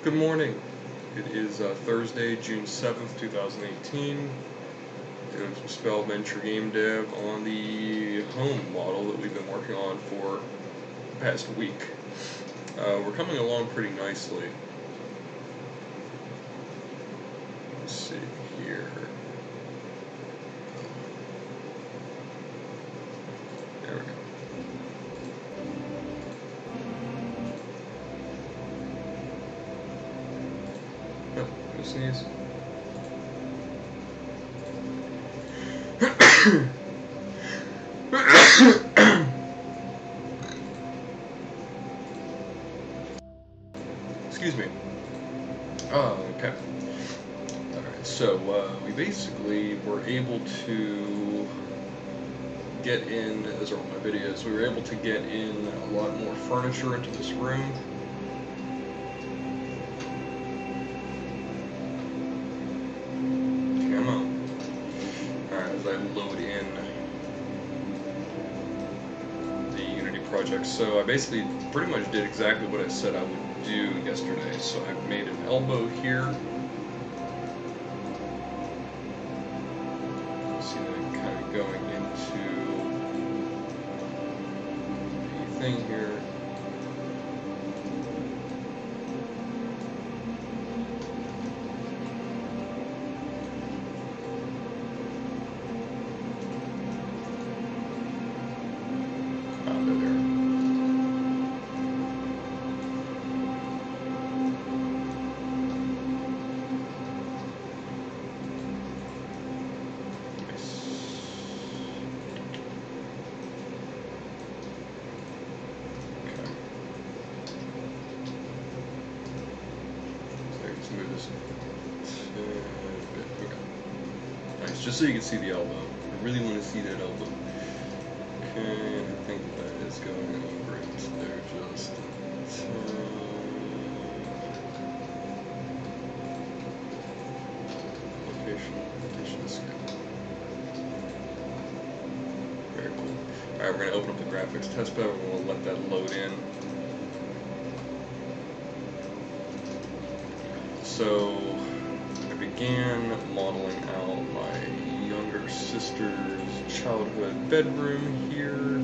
Good morning. It is Thursday, June 7th, 2018. Doing some Spell Venture Game Dev on the home model that we've been working on for the past week. We're coming along pretty nicely. Let's see here. There we go. Oh, gonna sneeze. Excuse me. Okay. Alright, so we basically were able to get in, as are my videos, we were able to get in a lot more furniture into this room. Come on. Alright, as I load in the Unity project. So I basically pretty much did exactly what I said I would do yesterday. So I've made an elbow here. See that kind of going into the thing here. Move this a bit. Okay. Nice, just so you can see the elbow. I really want to see that elbow. Okay, I think that is going over into there just location is good. Very cool. Alright, we're going to open up the graphics test bed. We're going to let that load in. So I began modeling out my younger sister's childhood bedroom here.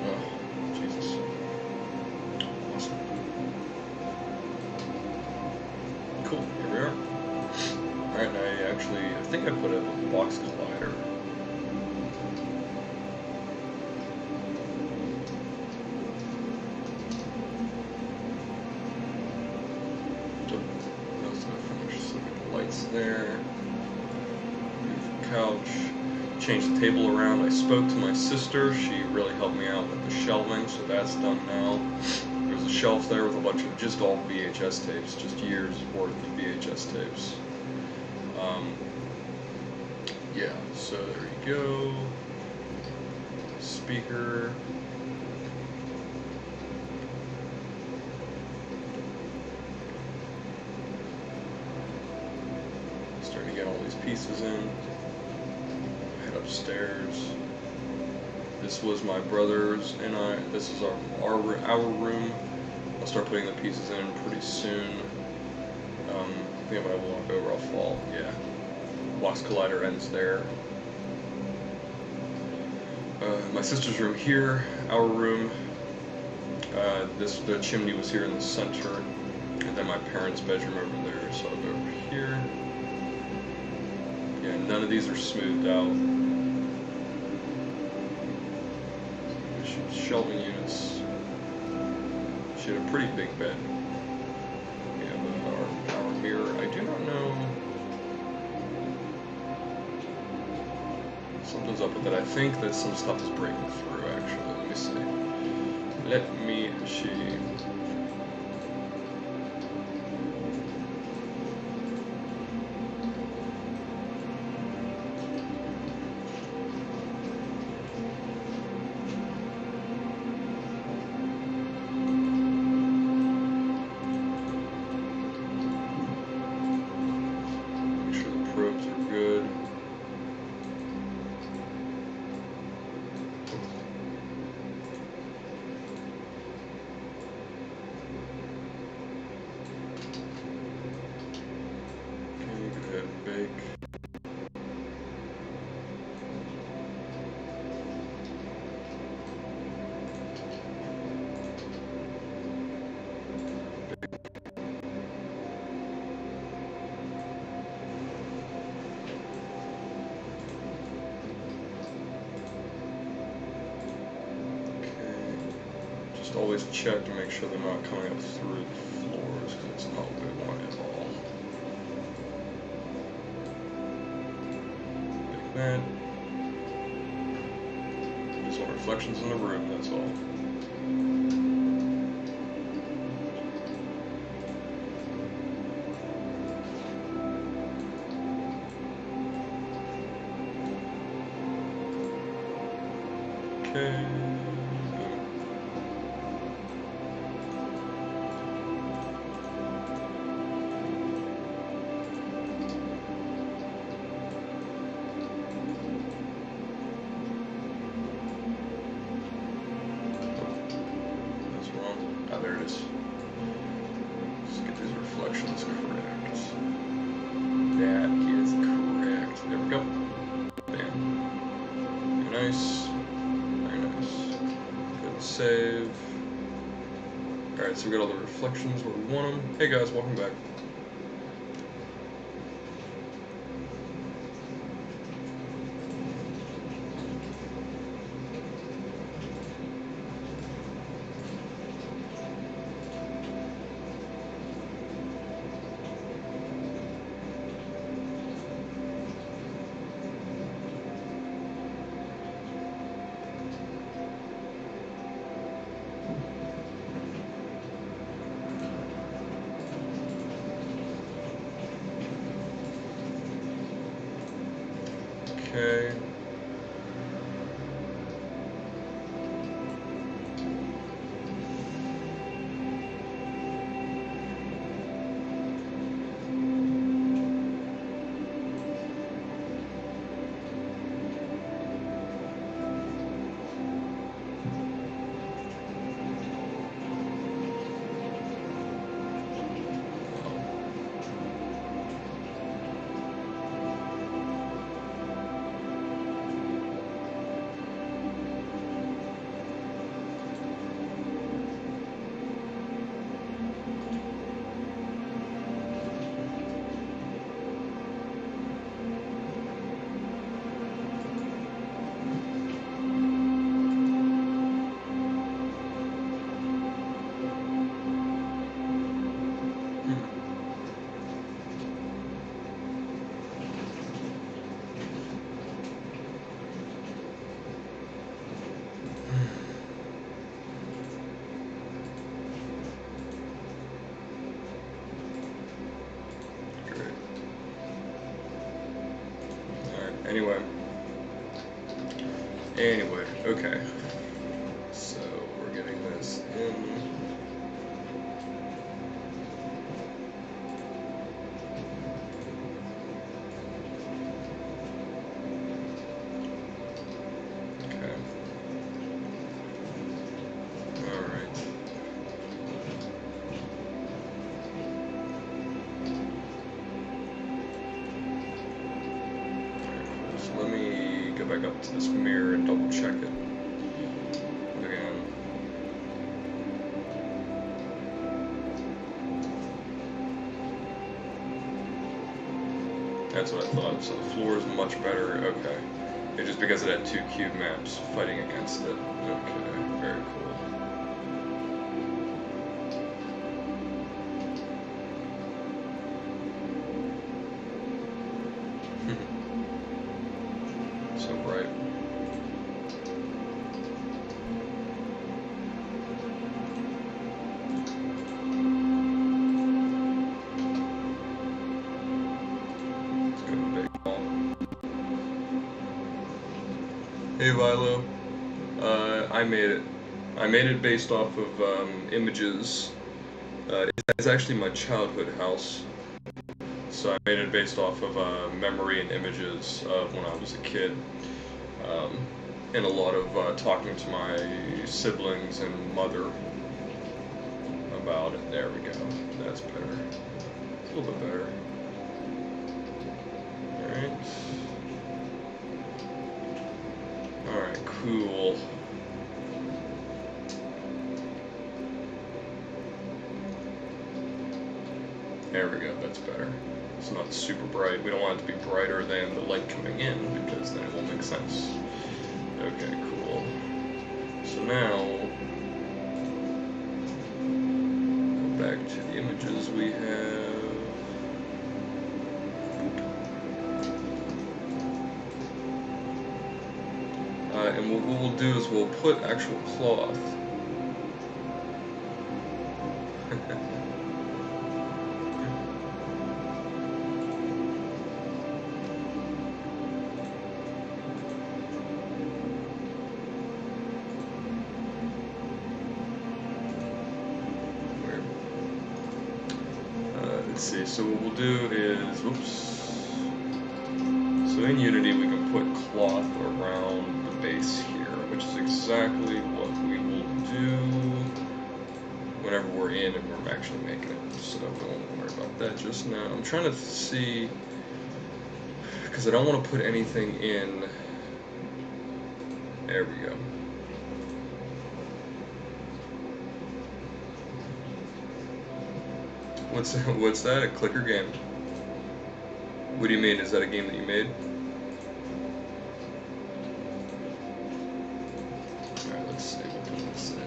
Oh, Jesus. Awesome. Cool, here we are. Alright, and I think I put a box collider. There, beautiful couch, changed the table around. I spoke to my sister, she really helped me out with the shelving, so that's done now. There's a shelf there with a bunch of just all VHS tapes, just years worth of VHS tapes. Yeah, so there you go. Speaker. Starting to get all these pieces in. Head upstairs. This was my brother's and this is our room. I'll start putting the pieces in pretty soon. I think when I walk over I'll fall. Yeah. Box collider ends there. My sister's room here, our room. The chimney was here in the center. And then my parents' bedroom over there, so I'll go over here. Yeah, none of these are smoothed out. Shelving units. She had a pretty big bed. Yeah, our mirror. I do not know. Something's up with it. I think that some stuff is breaking through, actually. Let me see. Let me see. Probes are good. Just always check to make sure they're not coming up through the floors, because it's not what we want at all. Like that. Just want reflections in the room, that's all. Okay. That's wrong. Ah, there it is. Let's get these reflections correct. That is correct. There we go. Bam. Very nice. Very nice. Good save. Alright, so we got all the reflections where we want them. Hey guys, welcome back. Okay. Anyway, okay. So we're getting this in. Okay. Alright. So let me go back up to this mirror and double check it again. That's what I thought. So the floor is much better. Okay. It's just because it had two cube maps fighting against it. Okay. Very cool. So bright. Hey Vilo, I made it. I made it based off of images. It's actually my childhood house, so I made it based off of memory and images of when I was a kid, and a lot of talking to my siblings and mother about it. There we go. That's better. A little bit better. Alright. Alright, cool. There we go, that's better. It's not super bright. We don't want it to be brighter than the light coming in, because then it won't make sense. Okay, cool. So now, back to the images we have. And what we'll do is we'll put actual cloth. Let's see, so what we'll do is, whoops. So in Unity we can put cloth around the base here, which is exactly what we will do whenever we're in and we're actually making it. So we won't worry about that just now. I'm trying to see, because I don't want to put anything in. There we go. What's that? A clicker game? What do you mean? Is that a game that you made? Alright, let's see. We'll put this in.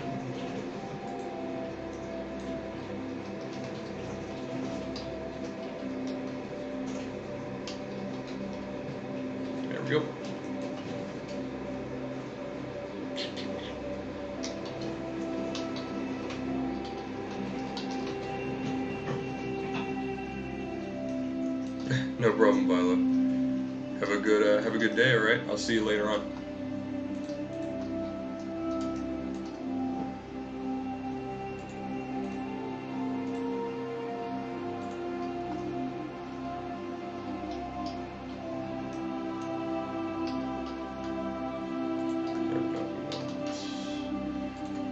There we go. No problem, Viola. Have a good day, alright? I'll see you later on.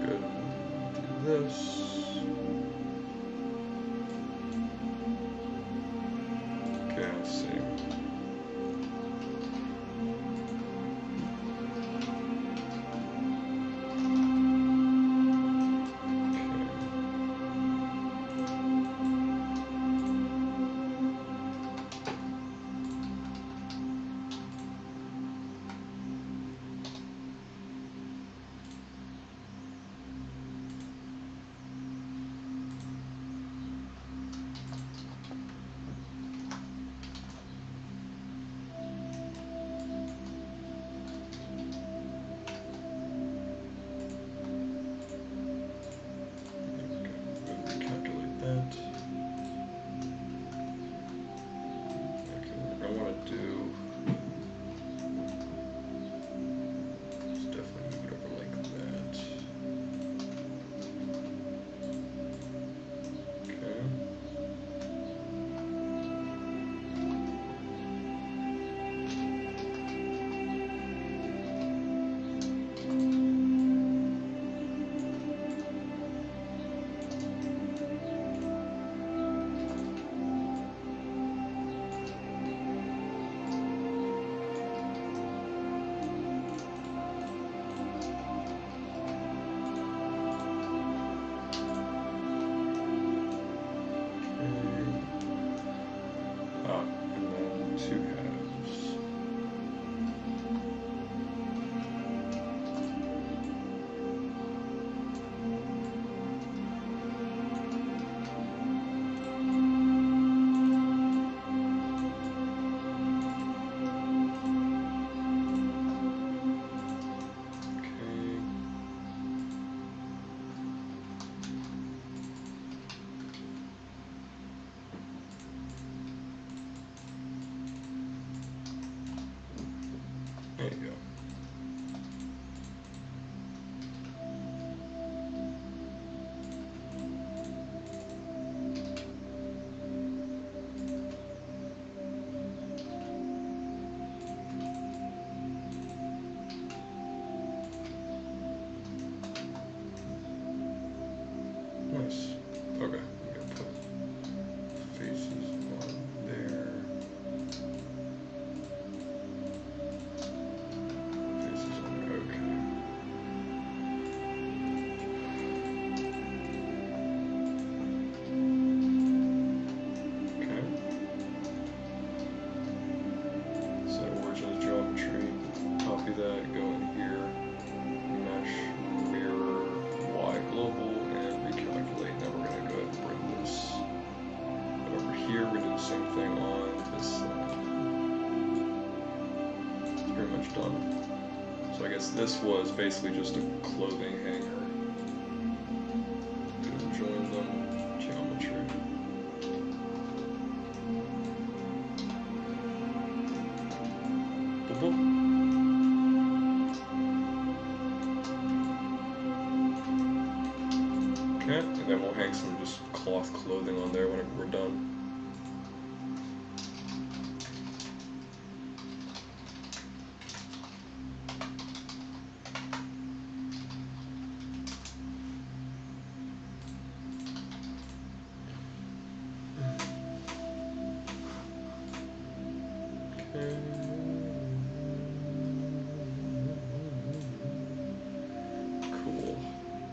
Good. Do this. Okay, let's see. There you go. Nice. Okay, I'm gonna put faces on there. same thing on this side. It's pretty much done. So I guess this was basically just a clothing hanger. Gonna join them geometry. Boop, boop. Okay, and then we'll hang some just cloth clothing on there whenever we're done. Okay. Cool.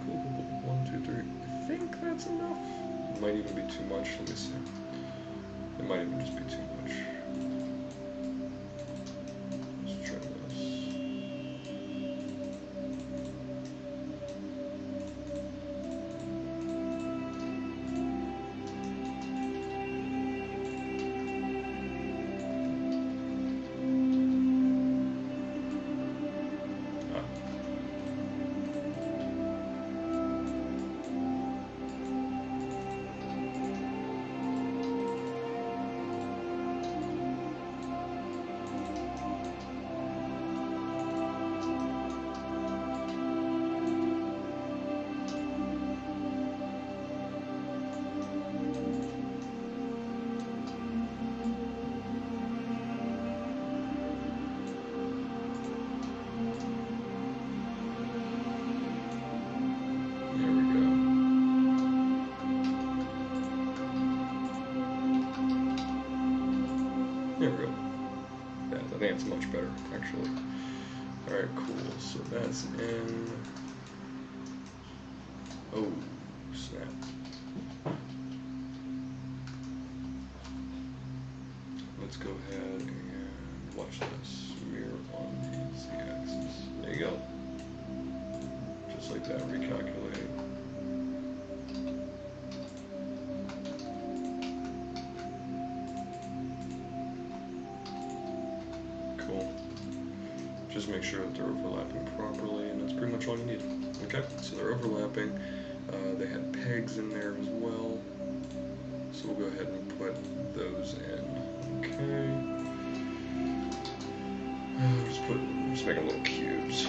Cool. 1, 2, 3. I think that's enough. It might even be too much. Let me see. It might even just be too much. Let's try this. There we go. Yeah, I think it's much better, actually. Alright, cool. So that's in. Oh, snap. Let's go ahead and watch this. Mirror on the z-axis. There you go. Just like that, recalculate. Cool. Just make sure that they're overlapping properly, and that's pretty much all you need. Okay, so they're overlapping. They had pegs in there as well, so we'll go ahead and put those in. Okay. Just make them little cubes.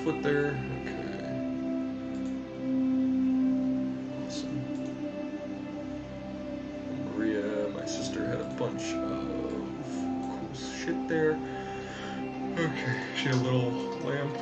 Foot there. Okay. Awesome. Maria, my sister, had a bunch of cool shit there. Okay, she had a little lamp.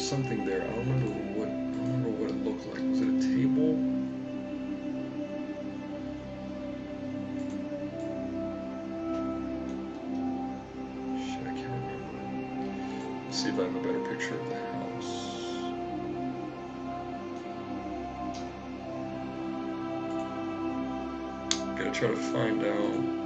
something there. I don't remember what it looked like. Was it a table? Shit, I can't remember. Let's see if I have a better picture of the house. Gotta try to find out.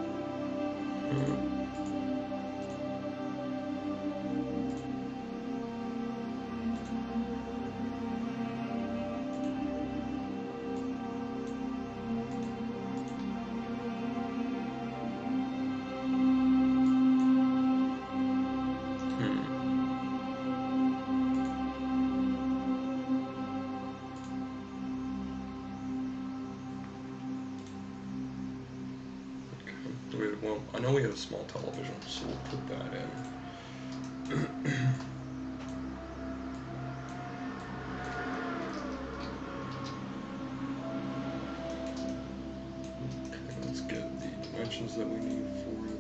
Well, I know we have a small television, so we'll put that in. Okay, let's get the dimensions that we need for it.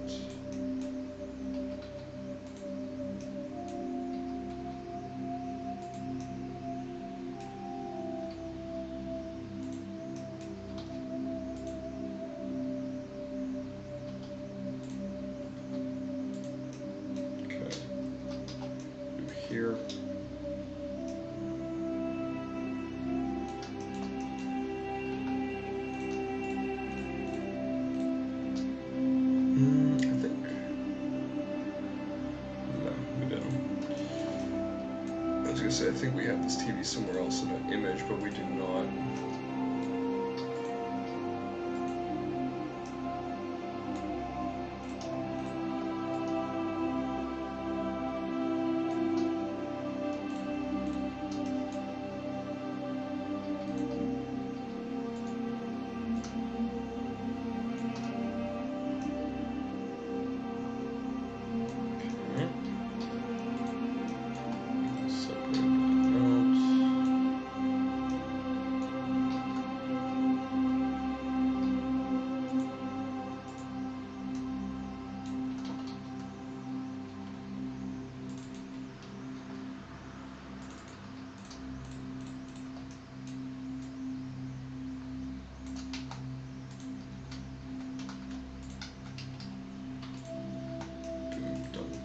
Here. I think. No, we didn't. I was gonna say, I think we have this TV somewhere else in an image, but we do not.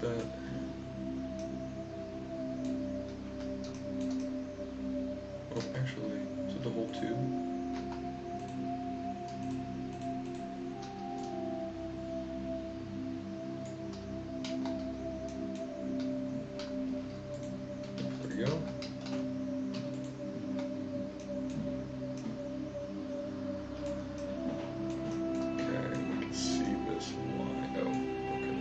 That. Oh, actually, is it the whole tube? There we go. Okay, we can see this line. Oh, okay.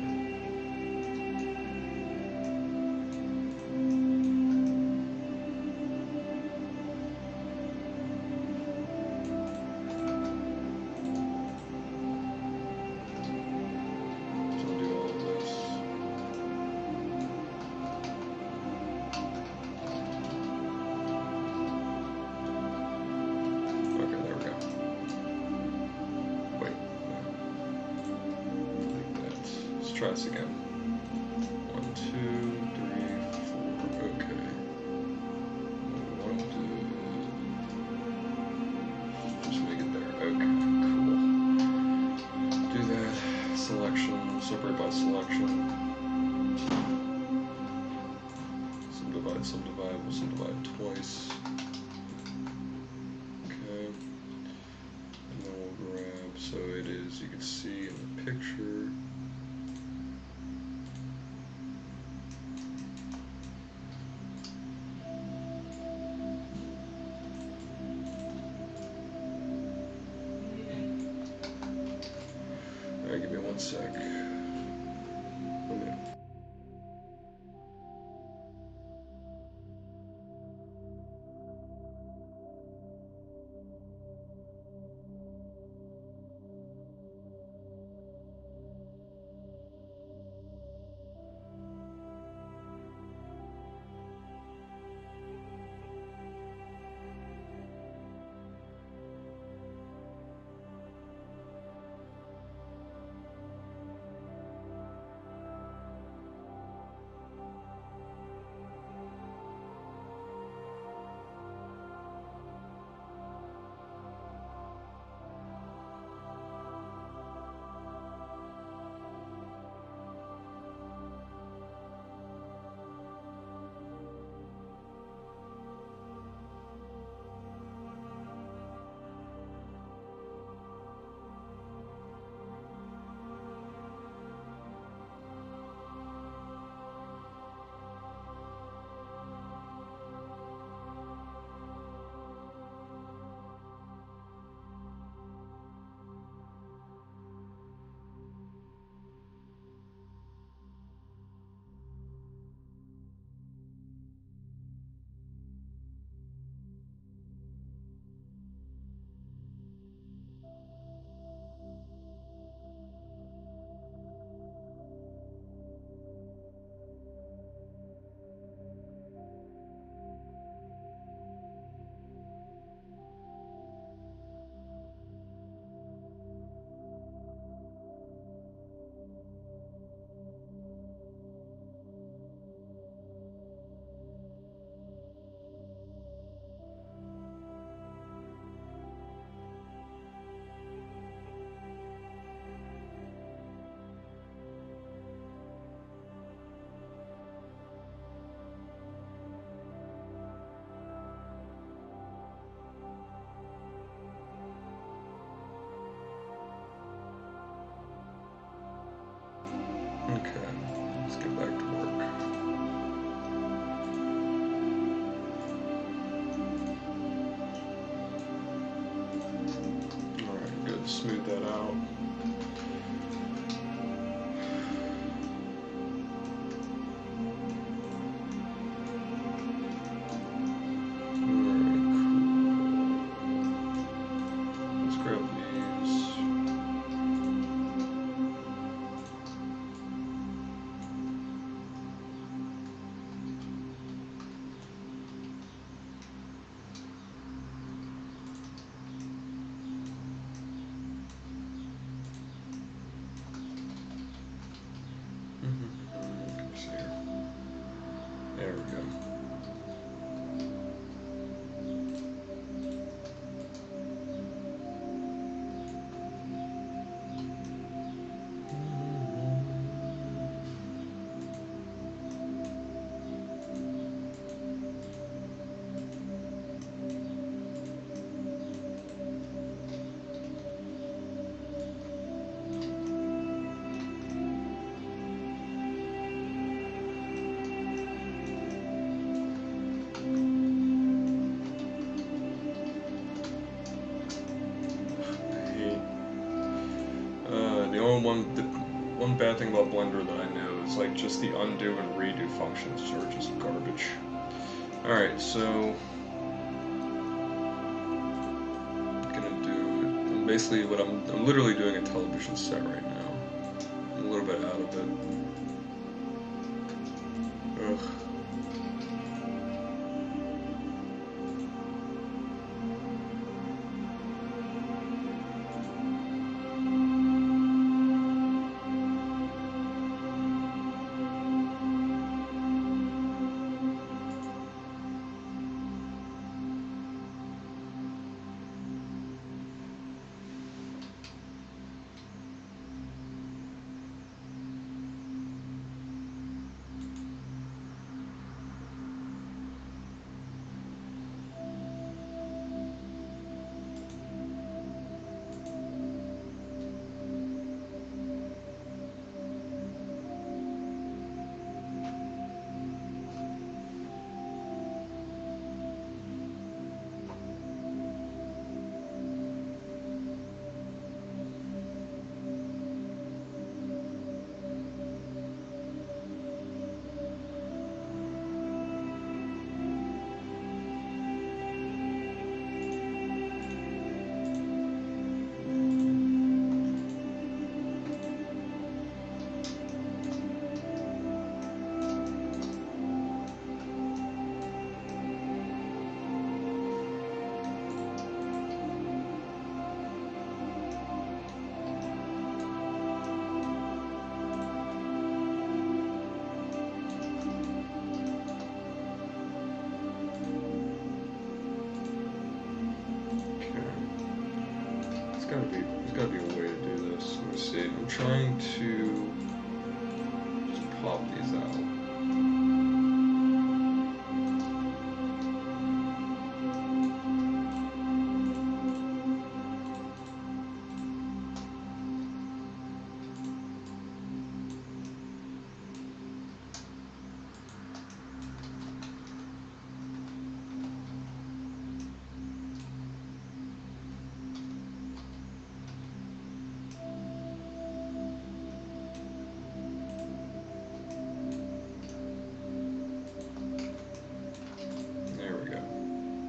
Try this again. 1, 2, 3, 4. Okay. 1, 2. Just make it there. Okay, cool. Do that. Selection. Separate by selection. Subdivide, subdivide. We'll subdivide twice. Okay. And then we'll grab. So it is. You can see in the picture. Alright, give me 1 sec. let's get back to work. Alright, good. Smooth that out. There we go. The one bad thing about Blender that I know is like just the undo and redo functions are just garbage. Alright, so basically what I'm literally doing a television set right now. I'm a little bit out of it. Ugh. There's gotta be a way to do this. Let me see. I'm trying to just pop these out.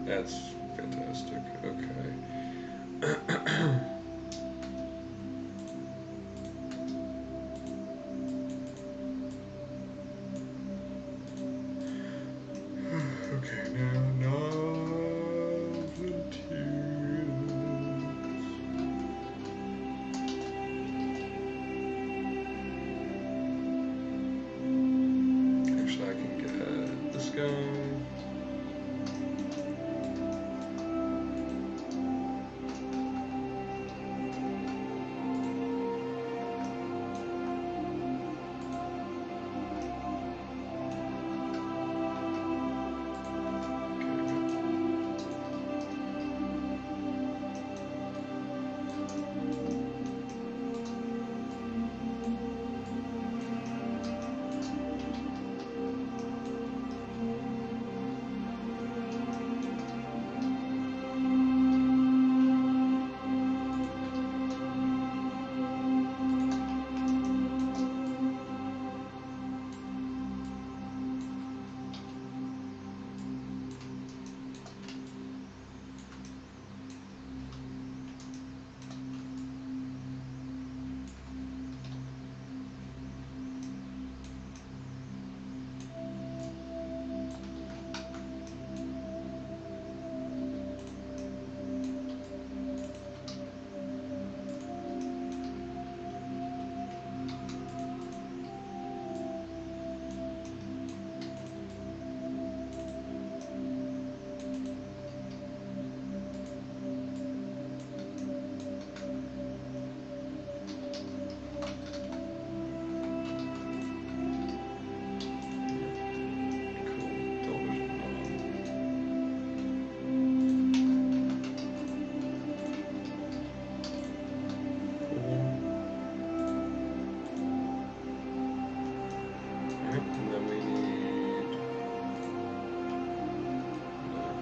That's fantastic. Okay. Okay, now actually, I can get this guy.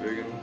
big enough.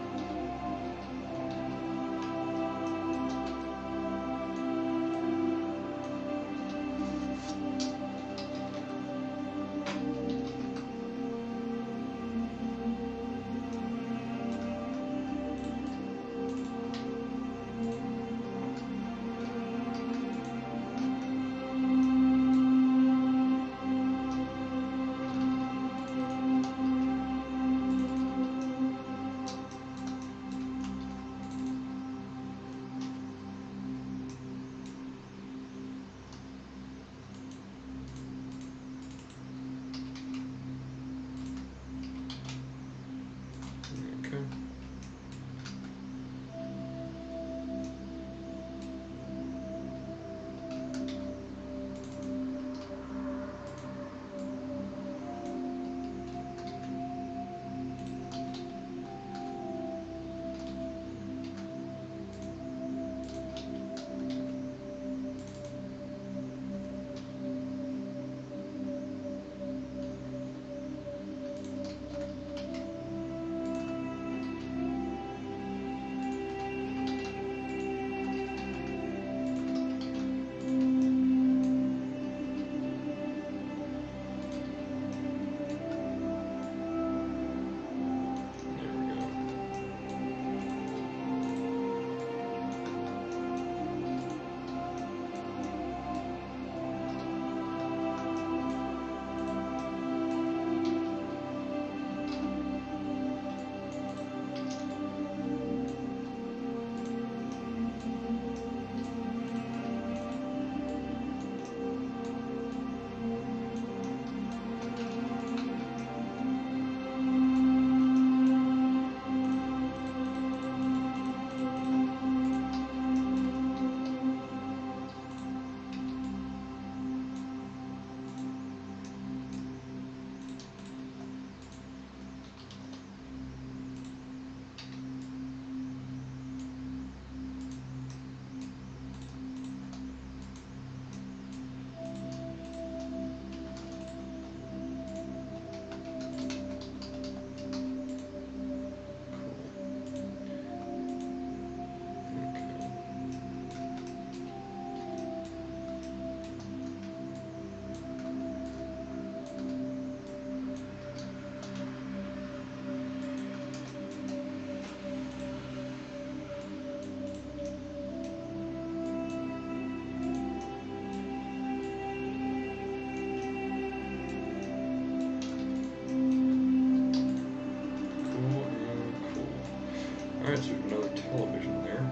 Alright, so we have another television there.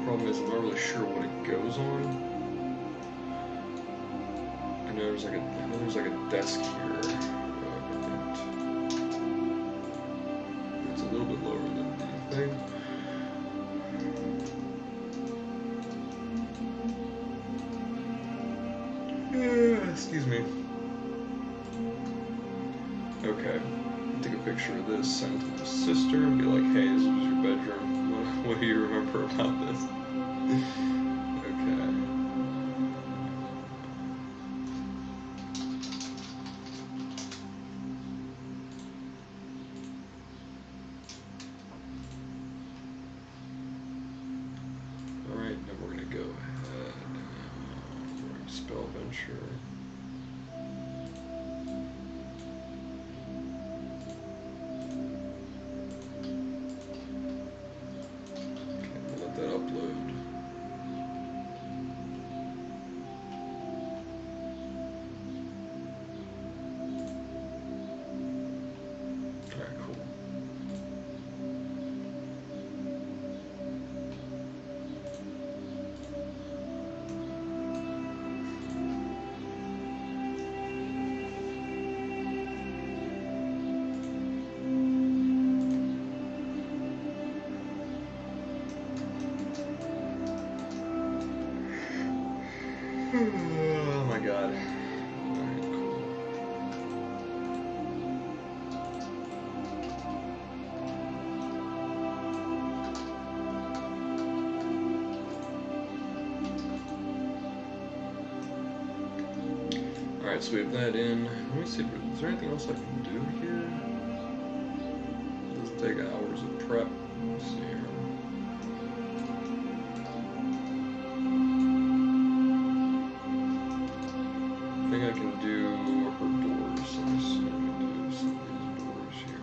Problem is, I'm not really sure what it goes on. I know there's like a desk here. It's a little bit lower than the thing. Excuse me. Okay, take a picture of this, send it to my sister, and be like, hey, this was your bedroom. What do you remember about this? Okay. Alright, now we're going to go ahead. We're going to spell Venture. Oh my god. Alright, cool. Alright, so we have that in. Let me see if there anything else I can do here? It doesn't take hours of prep. Let's see here. I think I can do her doors. Let me see if I can do some of these doors here.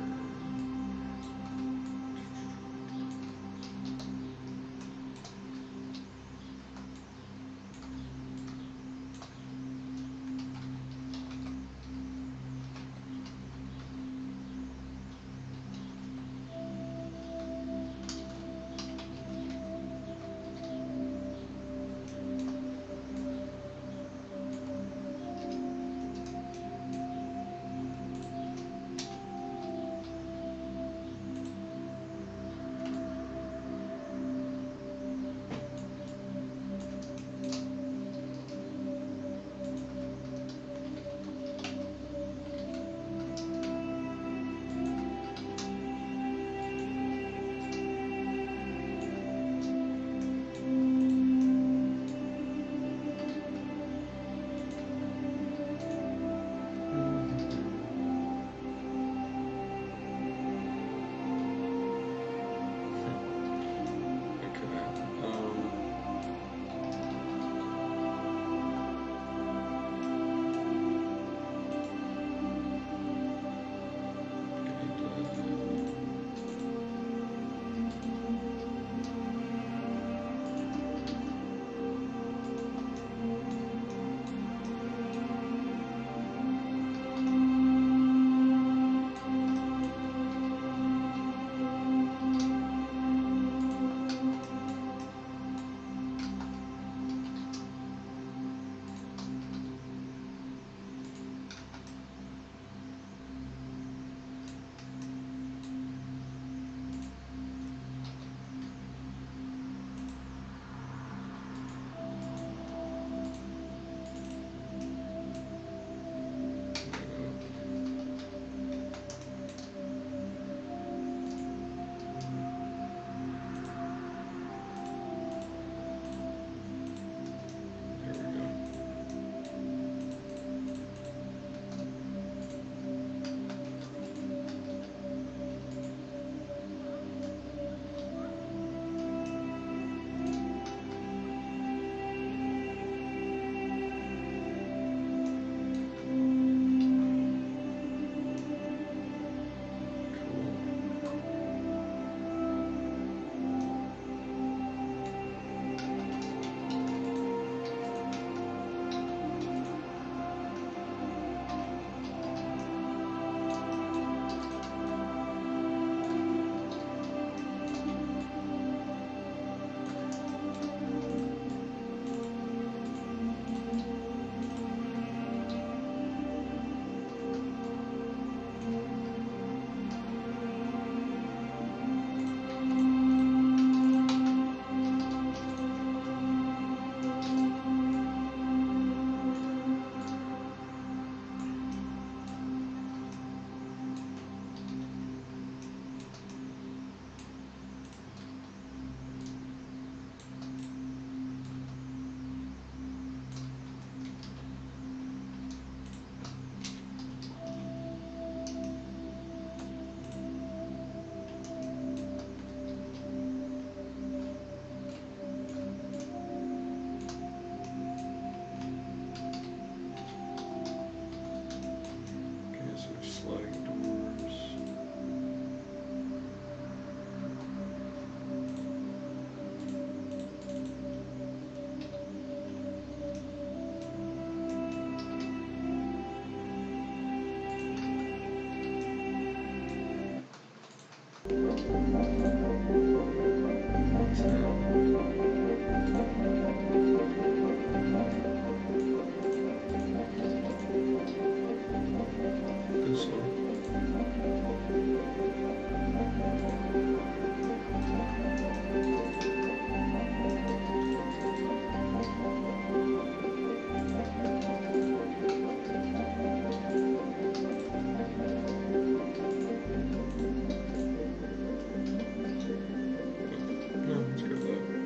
No, let's go with that.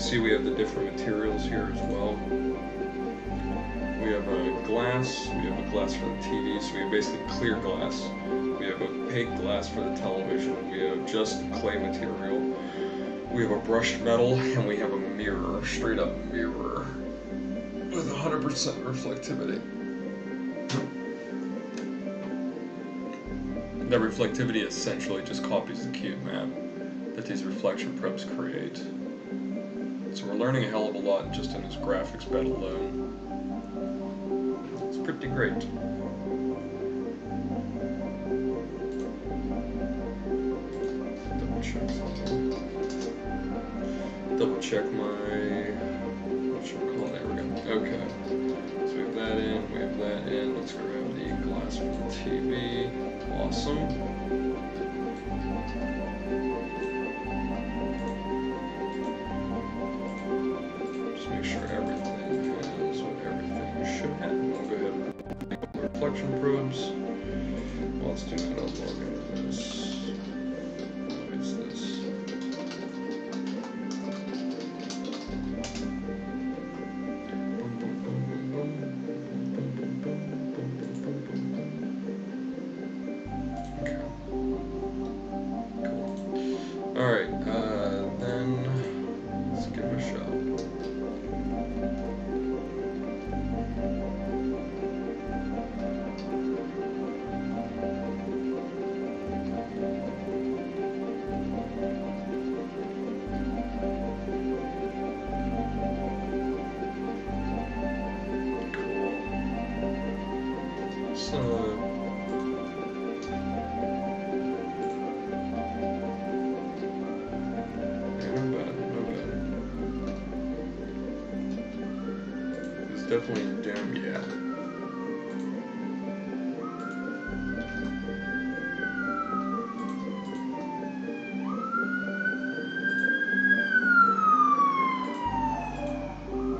see we have the different materials here as well. We have a glass, we have a glass for the TV, so we have basically clear glass. We have opaque glass for the television, we have just clay material. We have a brushed metal, and we have a mirror, straight up mirror, with 100% reflectivity. That reflectivity essentially just copies the cube map that these reflection probes create. So we're learning a hell of a lot just in this graphics bed alone. It's pretty great. Double check something. Double check my... what should we call it? There we go. Okay. So we have that in, we have that in. Let's grab the glass from the TV. Awesome. Just make sure everything has what everything should have. We'll go ahead and make the reflection probes. Well, let's do another log into this. What is this? Alright, then let's give it a shot. Cool. So definitely down, yeah.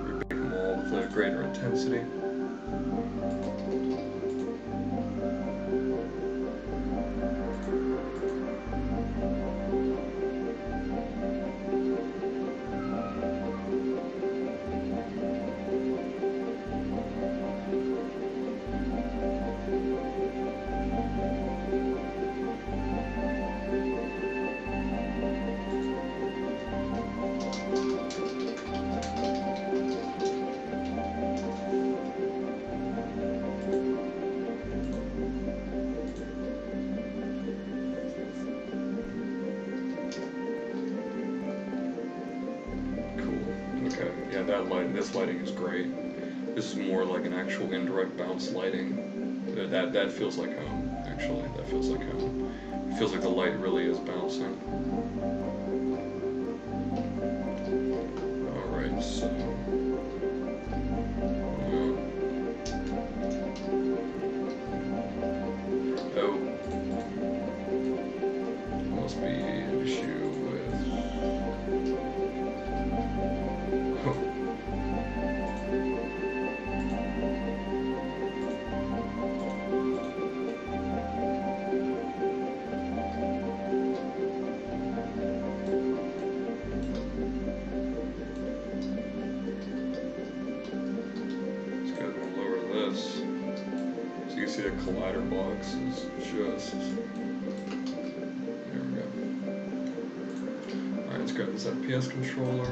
Repeat them all with a greater intensity. Okay, yeah, that light, this lighting is great. This is more like an actual indirect bounce lighting. That feels like home, actually. That feels like home. It feels like the light really is bouncing. Alright, so... oh. Must be an issue with... this. So you can see the collider box is just... there we go. Alright, let's grab this FPS controller.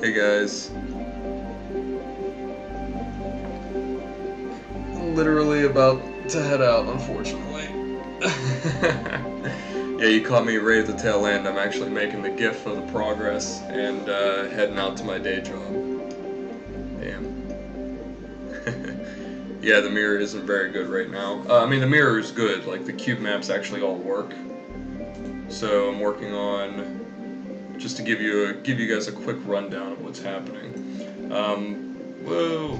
Hey guys. Literally about to head out, unfortunately. Yeah, you caught me right at the tail end. I'm actually making the GIF of the progress and heading out to my day job. Damn. Yeah, the mirror isn't very good right now. I mean, the mirror is good. Like, the cube maps actually all work. So I'm working on, just to give you guys a quick rundown of what's happening. Whoa.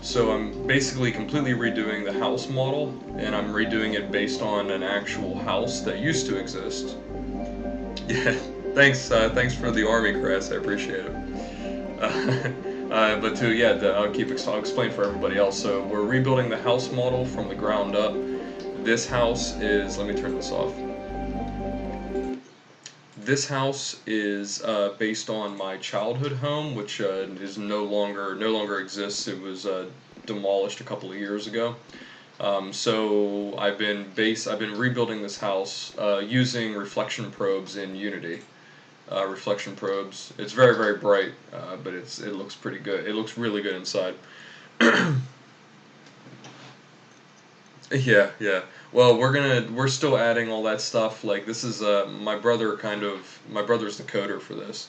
So I'm basically completely redoing the house model, and I'm redoing it based on an actual house that used to exist. Yeah, thanks for the army crest. I appreciate it. But to yeah, I'll explain for everybody else. So we're rebuilding the house model from the ground up. This house is. Let me turn this off. This house is based on my childhood home, which is no longer exists. It was demolished a couple of years ago. So I've been rebuilding this house using reflection probes in Unity. Reflection probes. It's very bright, but it looks pretty good. It looks really good inside. Yeah, yeah. Well, we're still adding all that stuff. Like this is my brother's the coder for this,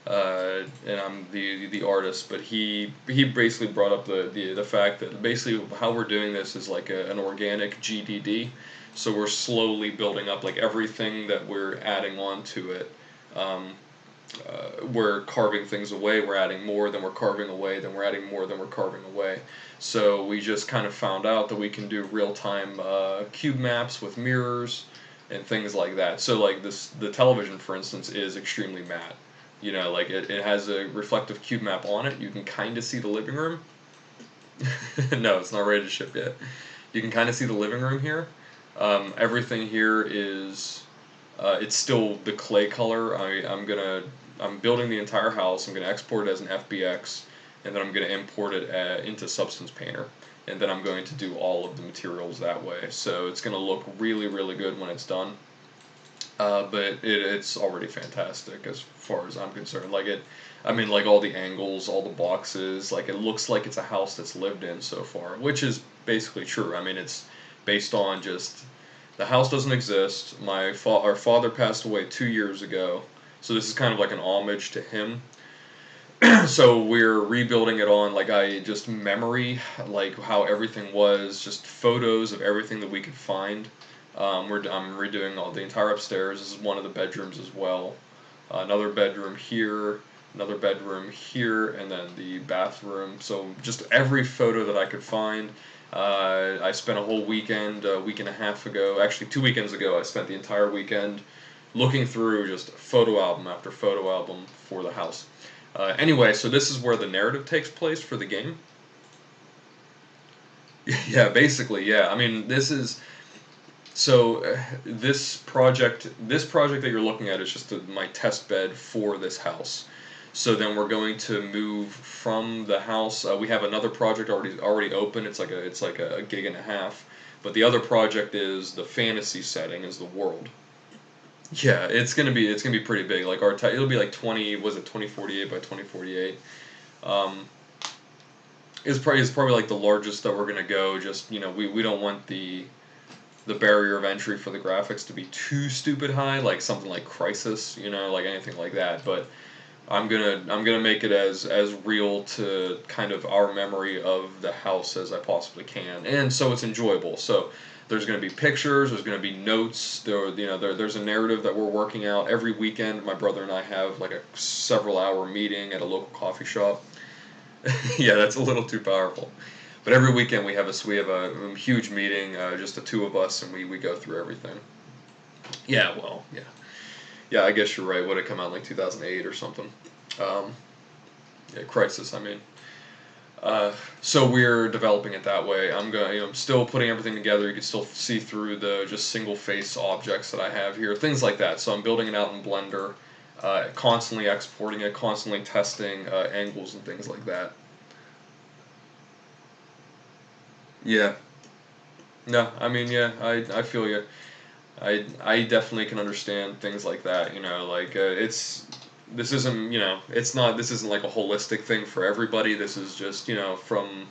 and I'm the artist. But he basically brought up the fact that basically how we're doing this is like an organic GDD. So we're slowly building up like everything that we're adding on to it. Um, we're carving things away, we're adding more, then we're carving away, then we're adding more, then we're carving away. So we just kind of found out that we can do real-time cube maps with mirrors and things like that. So like the television, for instance, is extremely matte. You know, like it has a reflective cube map on it. You can kind of see the living room. No, it's not ready to ship yet. You can kind of see the living room here. Everything here is it's still the clay color. I'm building the entire house. I'm gonna export it as an FBX, and then I'm gonna import it into Substance Painter, and then I'm going to do all of the materials that way. So it's gonna look really good when it's done. But it's already fantastic as far as I'm concerned. I mean, like all the angles, all the boxes, like it looks like it's a house that's lived in so far, which is basically true. I mean, it's based on just the house doesn't exist. Our father passed away 2 years ago, so this is kind of like an homage to him. So we're rebuilding it on like I just memory, like how everything was, just photos of everything that we could find. I'm redoing all the entire upstairs. This is one of the bedrooms as well. Another bedroom here, another bedroom here, and then the bathroom. So just every photo that I could find. I spent a whole weekend, a week and a half ago, actually 2 weekends ago, I spent the entire weekend looking through just photo album after photo album for the house. Anyway, so this is where the narrative takes place for the game. Yeah, basically, yeah. I mean, this project that you're looking at is just my test bed for this house. So then we're going to move from the house. We have another project already open. It's like a gig and a half. But the other project is the fantasy setting is the world. Yeah, it's gonna be pretty big. Like it'll be like 2048 by 2048. Um, it's probably like the largest that we're gonna go. Just we don't want the barrier of entry for the graphics to be too stupid high, like something like Crisis, like anything like that. But I'm gonna make it as real to kind of our memory of the house as I possibly can, and so it's enjoyable. So there's gonna be pictures, there's gonna be notes. There's a narrative that we're working out every weekend. My brother and I have like a several-hour meeting at a local coffee shop. Yeah, that's a little too powerful. But every weekend we have a huge meeting, just the two of us, and we go through everything. Yeah, well, yeah. Yeah, I guess you're right. Would it come out in like 2008 or something? Um, yeah, Crisis. I mean, so we're developing it that way. I'm still putting everything together. You can still see through the just single face objects that I have here, things like that. So I'm building it out in Blender, constantly exporting it, constantly testing angles and things like that. Yeah. No, I mean, yeah, I feel you. I definitely can understand things like that. Like it's this isn't, this isn't like a holistic thing for everybody. This is just, from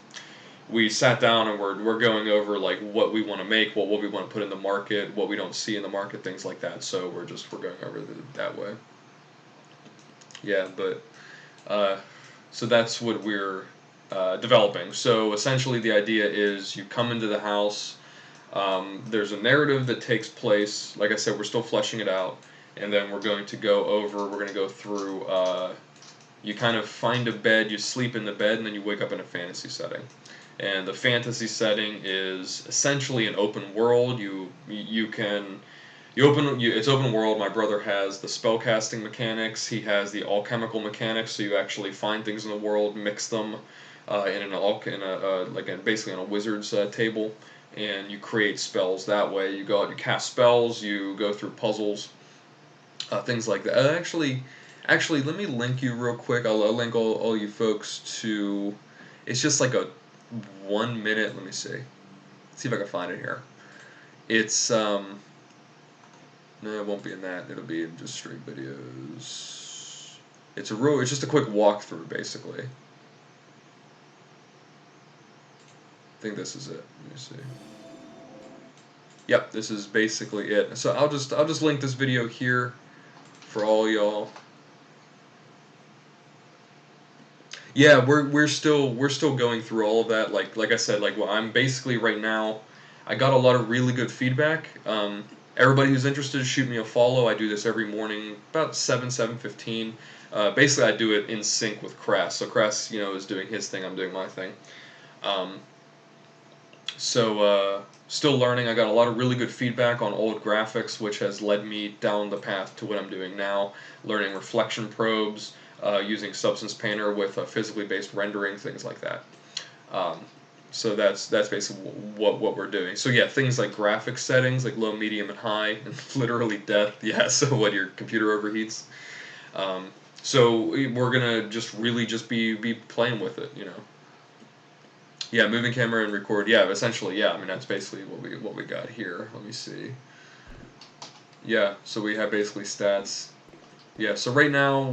we sat down and we're going over like what we want to make, what we want to put in the market, what we don't see in the market, things like that. So we're going over that way. Yeah, but so that's what we're developing. So essentially, the idea is you come into the house. There's a narrative that takes place. Like I said, we're still fleshing it out, and then we're going to go over. We're going to go through. You kind of find a bed, you sleep in the bed, and then you wake up in a fantasy setting. And the fantasy setting is essentially an open world. It's open world. My brother has the spellcasting mechanics. He has the alchemical mechanics. So you actually find things in the world, mix them basically on a wizard's table, and you create spells that way. You go out, you cast spells, you go through puzzles, things like that. Actually, let me link you real quick. I'll link all you folks to. It's just like a 1 minute. Let me see. See if I can find it here. It's No, it won't be in that. It'll be in just straight videos. It's just a quick walkthrough, basically. I think this is it. Let me see. Yep, this is basically it. So I'll just link this video here for all y'all. Yeah, we're still going through all of that. Like I said, I'm basically right now. I got a lot of really good feedback. Everybody who's interested, shoot me a follow. I do this every morning, about 7:15. Basically, I do it in sync with Crass. So Crass, is doing his thing. I'm doing my thing. Still learning. I got a lot of really good feedback on old graphics, which has led me down the path to what I'm doing now. Learning reflection probes, using Substance Painter with physically based rendering, things like that. So that's basically what we're doing. So yeah, things like graphics settings, like low, medium, and high, and literally death. Yeah, so when your computer overheats. So we're gonna just be playing with it, Yeah, moving camera and record. Yeah, essentially, yeah. I mean, that's basically what we got here. Let me see. Yeah, so we have basically stats. Yeah, so right now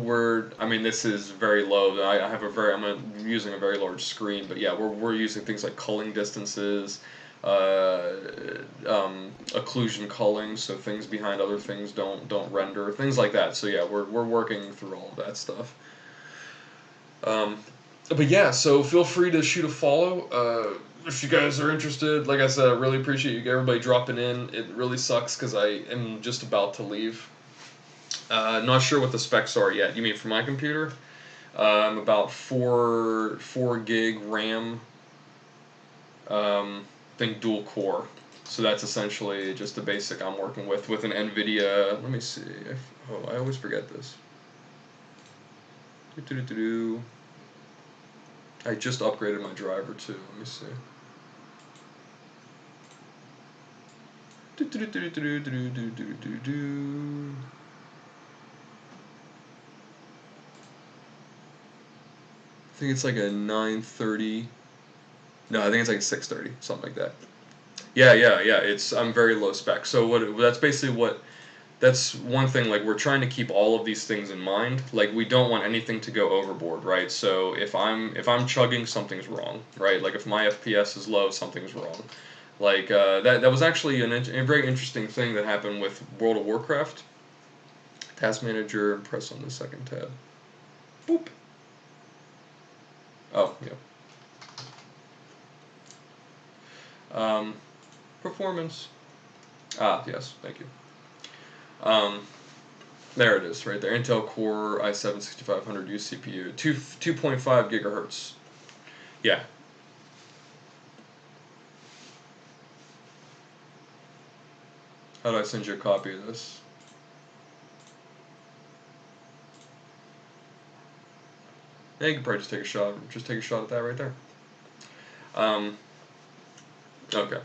this is very low. I'm using a very large screen, but yeah, we're using things like culling distances, occlusion culling, so things behind other things don't render, things like that. So yeah, we're working through all of that stuff. But yeah, so feel free to shoot a follow. If you guys are interested, like I said, I really appreciate everybody dropping in. It really sucks because I am just about to leave. Not sure what the specs are yet. You mean for my computer? About 4 gig RAM. Think dual core. So that's essentially just the basic I'm working with an NVIDIA. Let me see. I always forget this. I just upgraded my driver too. Let me see. I think it's like a 930. No, I think it's like a 630, something like that. Yeah. I'm very low spec. So that's one thing. Like, we're trying to keep all of these things in mind. Like, we don't want anything to go overboard, right? So if I'm chugging, something's wrong, right? Like, if my FPS is low, something's wrong. Like, that was actually a very interesting thing that happened with World of Warcraft. Task Manager, press on the second tab. Boop. Oh, yeah. Performance. Yes, thank you. There it is, right there. Intel Core i7 6500U CPU, 2.5 gigahertz. Yeah. How do I send you a copy of this? Yeah, you can probably just take a shot. Just take a shot at that right there. Okay.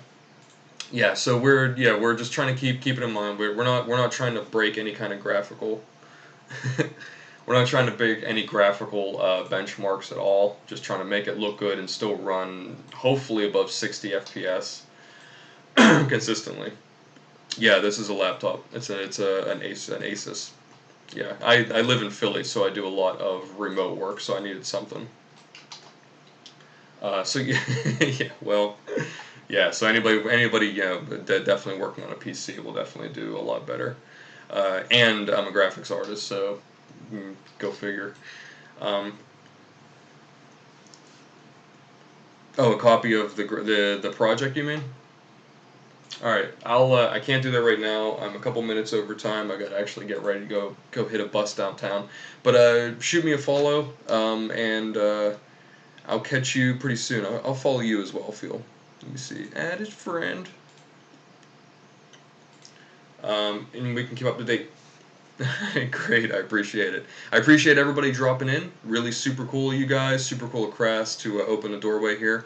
Yeah, so we're just trying to keep it in mind. We're not trying to break any kind of graphical. We're not trying to break any graphical benchmarks at all. Just trying to make it look good and still run hopefully above 60 FPS consistently. Yeah, this is a laptop. It's an Asus. Yeah, I live in Philly, so I do a lot of remote work, so I needed something. So yeah, yeah, well, yeah. So anybody, yeah, definitely working on a PC will definitely do a lot better. And I'm a graphics artist, so go figure. Um, oh, a copy of the project, you mean? All right, I can't do that right now. I'm a couple minutes over time. I gotta actually get ready to go hit a bus downtown. But shoot me a follow, and I'll catch you pretty soon. I'll follow you as well, Phil. Let me see. Add as friend. And we can keep up to date. Great, I appreciate it. I appreciate everybody dropping in. Really super cool, you guys. Super cool of Crass to open the doorway here.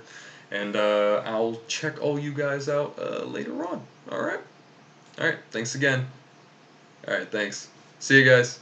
And I'll check all you guys out later on. All right? All right, thanks again. All right, thanks. See you guys.